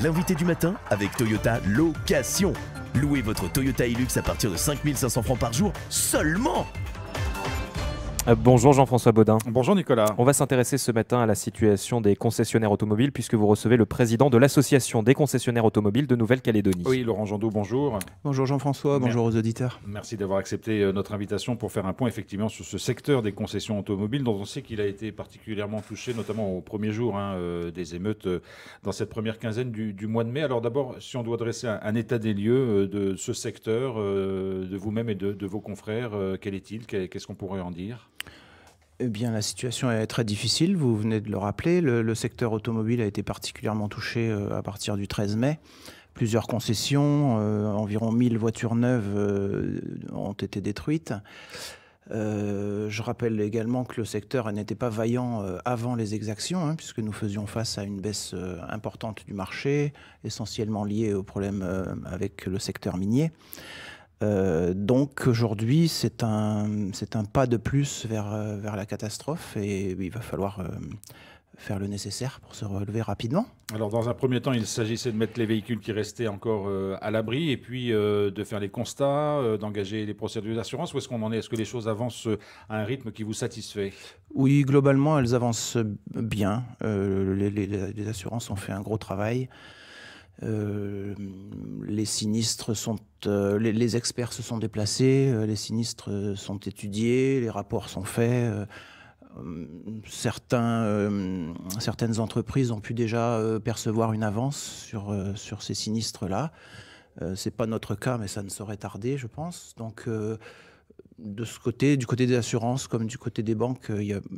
L'invité du matin avec Toyota Location. Louez votre Toyota Hilux à partir de 5 500 francs par jour seulement. Bonjour Jean-François Baudin. Bonjour Nicolas. On va s'intéresser ce matin à la situation des concessionnaires automobiles puisque vous recevez le président de l'association des concessionnaires automobiles de Nouvelle-Calédonie. Oui, Laurent Jandot, bonjour. Bonjour Jean-François, bonjour aux auditeurs. Merci d'avoir accepté notre invitation pour faire un point effectivement sur ce secteur des concessions automobiles dont on sait qu'il a été particulièrement touché, notamment au premier jour des émeutes dans cette première quinzaine du mois de mai. Alors d'abord, si on doit dresser un état des lieux de ce secteur, de vous-même et de vos confrères, quel est-il? Qu'est-ce qu'on pourrait en dire? Eh bien, la situation est très difficile, vous venez de le rappeler. Le secteur automobile a été particulièrement touché à partir du 13 mai. Plusieurs concessions, environ 1000 voitures neuves ont été détruites. Je rappelle également que le secteur n'était pas vaillant avant les exactions, puisque nous faisions face à une baisse importante du marché, essentiellement liée aux problèmes avec le secteur minier. Donc aujourd'hui, c'est un pas de plus vers la catastrophe et il va falloir faire le nécessaire pour se relever rapidement. Alors dans un premier temps, il s'agissait de mettre les véhicules qui restaient encore à l'abri et puis de faire les constats, d'engager les procédures d'assurance. Où est-ce qu'on en est? Est-ce que les choses avancent à un rythme qui vous satisfait? Oui, globalement, elles avancent bien. Les assurances ont fait un gros travail. Les sinistres sont, les experts se sont déplacés, les sinistres sont étudiés, les rapports sont faits. Certaines entreprises ont pu déjà percevoir une avance sur ces sinistres-là. C'est pas notre cas, mais ça ne saurait tarder, je pense. Donc, de ce côté, du côté des assurances comme du côté des banques,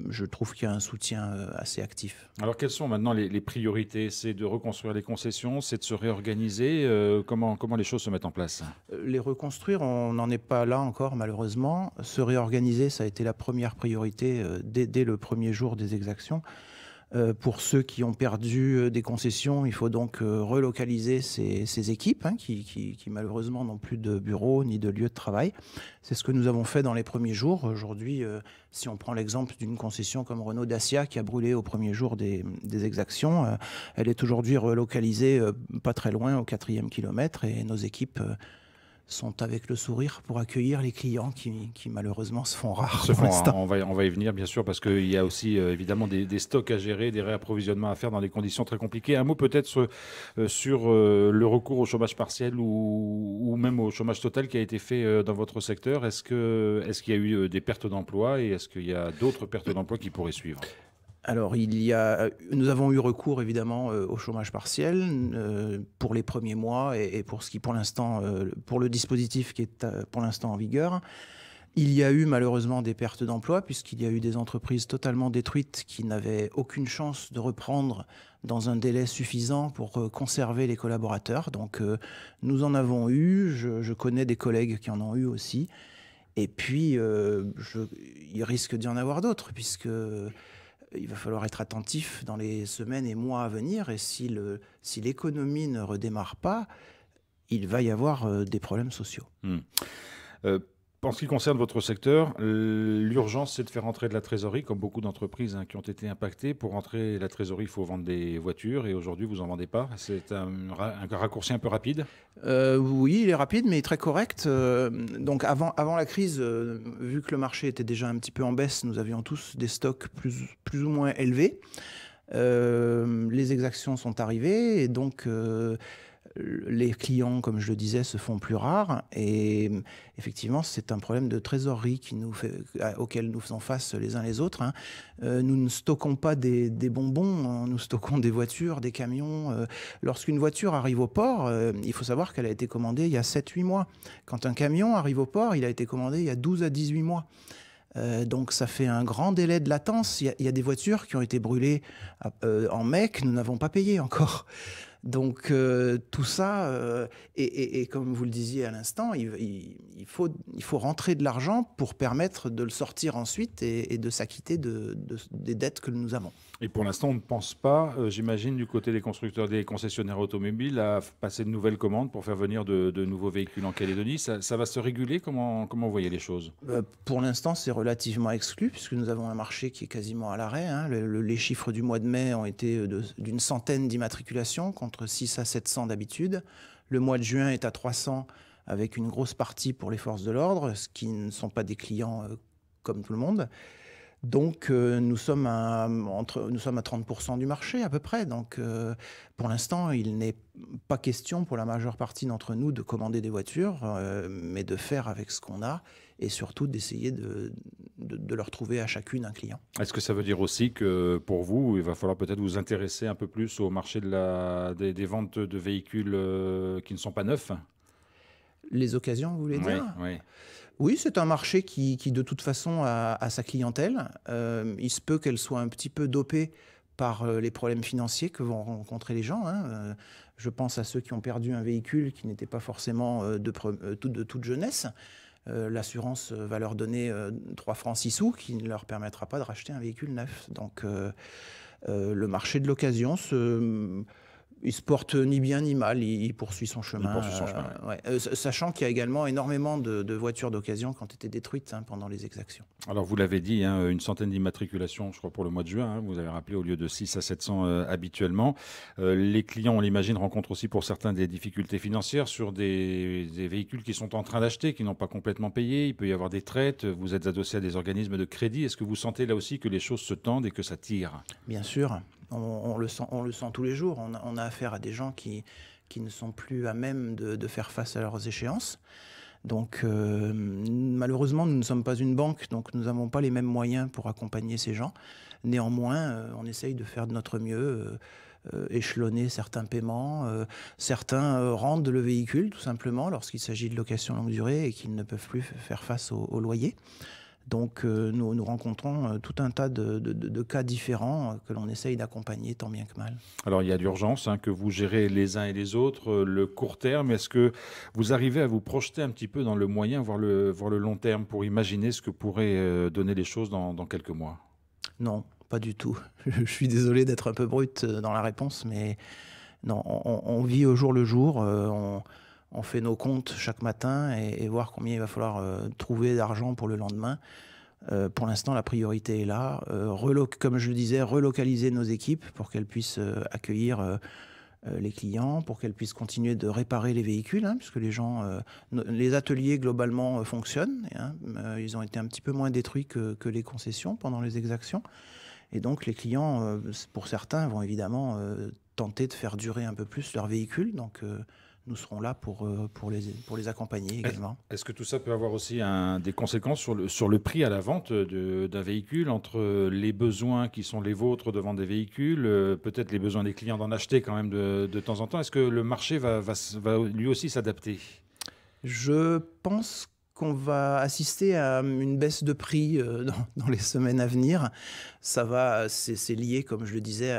je trouve qu'il y a un soutien assez actif. Alors quelles sont maintenant les priorités? C'est de reconstruire les concessions, c'est de se réorganiser, comment les choses se mettent en place? Les reconstruire, on n'en est pas là encore malheureusement. Se réorganiser, ça a été la première priorité dès le premier jour des exactions. Pour ceux qui ont perdu des concessions, il faut donc relocaliser ces équipes qui malheureusement n'ont plus de bureau ni de lieu de travail. C'est ce que nous avons fait dans les premiers jours. Aujourd'hui, si on prend l'exemple d'une concession comme Renault Dacia qui a brûlé au premier jour des exactions, elle est aujourd'hui relocalisée pas très loin au 4e kilomètre et nos équipes sont avec le sourire pour accueillir les clients qui malheureusement se font rares. On va y venir bien sûr parce qu'il y a aussi évidemment des stocks à gérer, des réapprovisionnements à faire dans des conditions très compliquées. Un mot peut-être sur le recours au chômage partiel ou même au chômage total qui a été fait dans votre secteur. Est-ce qu'il y a eu des pertes d'emploi et est-ce qu'il y a d'autres pertes d'emploi qui pourraient suivre? Alors, nous avons eu recours évidemment au chômage partiel pour les premiers mois et pour ce qui, pour l'instant, pour le dispositif qui est pour l'instant en vigueur. Il y a eu malheureusement des pertes d'emploi puisqu'il y a eu des entreprises totalement détruites qui n'avaient aucune chance de reprendre dans un délai suffisant pour conserver les collaborateurs. Donc, nous en avons eu. Je connais des collègues qui en ont eu aussi. Et puis, il risque d'y en avoir d'autres puisque il va falloir être attentif dans les semaines et mois à venir. Et si l'économie ne redémarre pas, il va y avoir des problèmes sociaux. En ce qui concerne votre secteur, l'urgence, c'est de faire rentrer de la trésorerie, comme beaucoup d'entreprises qui ont été impactées. Pour rentrer la trésorerie, il faut vendre des voitures et aujourd'hui, vous n'en vendez pas. C'est un raccourci un peu rapide? Oui, il est rapide, mais très correct. Donc avant la crise, vu que le marché était déjà un petit peu en baisse, nous avions tous des stocks plus ou moins élevés. Les exactions sont arrivées et donc les clients, comme je le disais, se font plus rares et effectivement, c'est un problème de trésorerie auquel nous faisons face les uns les autres. Nous ne stockons pas des bonbons, nous stockons des voitures, des camions. Lorsqu'une voiture arrive au port, il faut savoir qu'elle a été commandée il y a 7-8 mois. Quand un camion arrive au port, il a été commandé il y a 12 à 18 mois. Donc ça fait un grand délai de latence. Il y a des voitures qui ont été brûlées en mai que nous n'avons pas payées encore. Donc tout ça, et comme vous le disiez à l'instant, il faut rentrer de l'argent pour permettre de le sortir ensuite et de s'acquitter des dettes que nous avons. Et pour l'instant, on ne pense pas, j'imagine, du côté des constructeurs, des concessionnaires automobiles, à passer de nouvelles commandes pour faire venir de nouveaux véhicules en Calédonie. Ça va se réguler? Comment vous voyez les choses? Pour l'instant, c'est relativement exclu, puisque nous avons un marché qui est quasiment à l'arrêt. Les chiffres du mois de mai ont été d'une centaine d'immatriculations, contre 6 à 700 d'habitude. Le mois de juin est à 300 avec une grosse partie pour les forces de l'ordre, ce qui ne sont pas des clients comme tout le monde. Donc nous sommes à 30% du marché à peu près. Donc pour l'instant, il n'est pas question pour la majeure partie d'entre nous de commander des voitures, mais de faire avec ce qu'on a et surtout d'essayer de leur trouver à chacune un client. Est-ce que ça veut dire aussi que pour vous, il va falloir peut-être vous intéresser un peu plus au marché des ventes de véhicules qui ne sont pas neufs? Les occasions, vous voulez dire? Oui. Oui, c'est un marché qui de toute façon a sa clientèle. Il se peut qu'elle soit un petit peu dopée par les problèmes financiers que vont rencontrer les gens. Je pense à ceux qui ont perdu un véhicule qui n'était pas forcément de toute jeunesse. L'assurance va leur donner 3 francs 6 sous qui ne leur permettra pas de racheter un véhicule neuf. Donc le marché de l'occasion il se porte ni bien ni mal, il poursuit son chemin. Sachant qu'il y a également énormément de voitures d'occasion qui ont été détruites pendant les exactions. Alors vous l'avez dit, une centaine d'immatriculations, je crois, pour le mois de juin. Vous avez rappelé, au lieu de 6 à 700 habituellement. Les clients, on l'imagine, rencontrent aussi pour certains des difficultés financières sur des véhicules qui sont en train d'acheter, qui n'ont pas complètement payé. Il peut y avoir des traites. Vous êtes adossé à des organismes de crédit. Est-ce que vous sentez là aussi que les choses se tendent et que ça tire? Bien sûr. On le sent tous les jours. On a affaire à des gens qui ne sont plus à même de faire face à leurs échéances. Donc malheureusement, nous ne sommes pas une banque, donc nous n'avons pas les mêmes moyens pour accompagner ces gens. Néanmoins, on essaye de faire de notre mieux, échelonner certains paiements. Certains rendent le véhicule, tout simplement, lorsqu'il s'agit de location longue durée et qu'ils ne peuvent plus faire face au loyer. Donc nous rencontrons tout un tas de cas différents que l'on essaye d'accompagner tant bien que mal. Alors il y a l'urgence que vous gérez les uns et les autres, le court terme. Est-ce que vous arrivez à vous projeter un petit peu dans le moyen, voire le long terme, pour imaginer ce que pourraient donner les choses dans quelques mois? Non, pas du tout. Je suis désolé d'être un peu brut dans la réponse, mais non, on vit au jour le jour. On fait nos comptes chaque matin et voir combien il va falloir trouver d'argent pour le lendemain. Pour l'instant, la priorité est là. Comme je le disais, relocaliser nos équipes pour qu'elles puissent accueillir les clients, pour qu'elles puissent continuer de réparer les véhicules, puisque les ateliers globalement fonctionnent. Ils ont été un petit peu moins détruits que les concessions pendant les exactions. Et donc les clients, pour certains, vont évidemment tenter de faire durer un peu plus leur véhicule. Donc nous serons là pour les accompagner également. Est-ce que tout ça peut avoir aussi des conséquences sur le prix à la vente d'un véhicule, entre les besoins qui sont les vôtres de vendre des véhicules, peut-être les besoins des clients d'en acheter quand même de temps en temps? Est-ce que le marché va lui aussi s'adapter? Je pense qu'on va assister à une baisse de prix dans les semaines à venir. C'est lié, comme je le disais,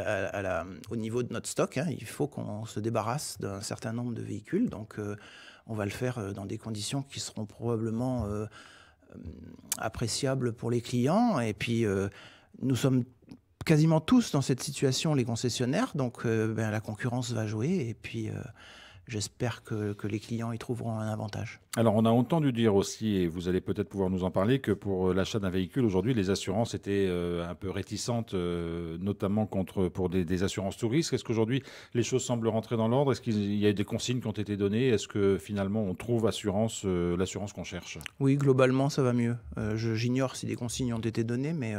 au niveau de notre stock. Il faut qu'on se débarrasse d'un certain nombre de véhicules. Donc, on va le faire dans des conditions qui seront probablement appréciables pour les clients. Et puis, nous sommes quasiment tous dans cette situation, les concessionnaires. Donc, la concurrence va jouer. Et puis j'espère que les clients y trouveront un avantage. Alors, on a entendu dire aussi, et vous allez peut-être pouvoir nous en parler, que pour l'achat d'un véhicule, aujourd'hui, les assurances étaient un peu réticentes, notamment pour des assurances tout risque. Est-ce qu'aujourd'hui, les choses semblent rentrer dans l'ordre? Est-ce qu'il y a des consignes qui ont été données? Est-ce que finalement, on trouve l'assurance qu'on cherche? Oui, globalement, ça va mieux. J'ignore si des consignes ont été données, mais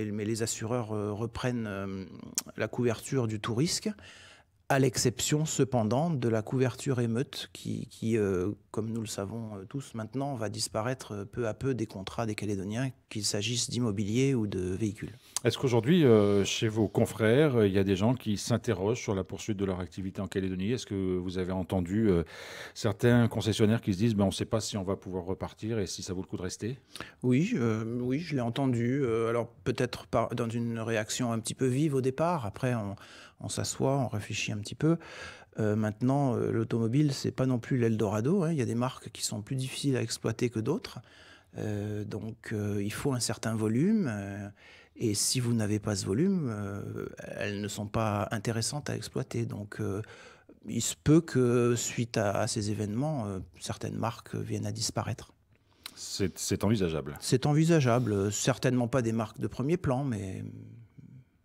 les assureurs reprennent la couverture du tout risque, à l'exception cependant de la couverture émeute qui comme nous le savons tous maintenant, va disparaître peu à peu des contrats des Calédoniens, qu'il s'agisse d'immobilier ou de véhicules. Est-ce qu'aujourd'hui, chez vos confrères, il y a des gens qui s'interrogent sur la poursuite de leur activité en Calédonie? Est-ce que vous avez entendu certains concessionnaires qui se disent on ne sait pas si on va pouvoir repartir et si ça vaut le coup de rester? Oui, je l'ai entendu. Alors peut-être dans une réaction un petit peu vive au départ. Après, on s'assoit, on réfléchit un petit peu. Maintenant, l'automobile, c'est pas non plus l'Eldorado. Il y a des marques qui sont plus difficiles à exploiter que d'autres. Donc, il faut un certain volume. Et si vous n'avez pas ce volume, elles ne sont pas intéressantes à exploiter. Donc, il se peut que, suite à ces événements, certaines marques viennent à disparaître. C'est envisageable. C'est envisageable. Certainement pas des marques de premier plan, mais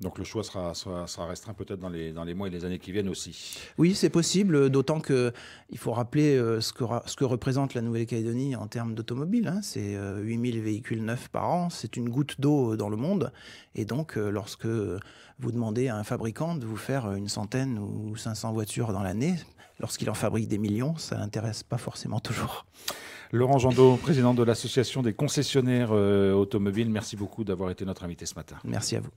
Donc le choix sera restreint peut-être dans les mois et les années qui viennent aussi. Oui, c'est possible, d'autant qu'il faut rappeler ce que représente la Nouvelle-Calédonie en termes d'automobile. Hein. C'est 8000 véhicules neufs par an, c'est une goutte d'eau dans le monde. Et donc, lorsque vous demandez à un fabricant de vous faire une centaine ou 500 voitures dans l'année, lorsqu'il en fabrique des millions, ça n'intéresse pas forcément toujours. Laurent Jandot, président de l'association des concessionnaires automobiles, merci beaucoup d'avoir été notre invité ce matin. Merci à vous.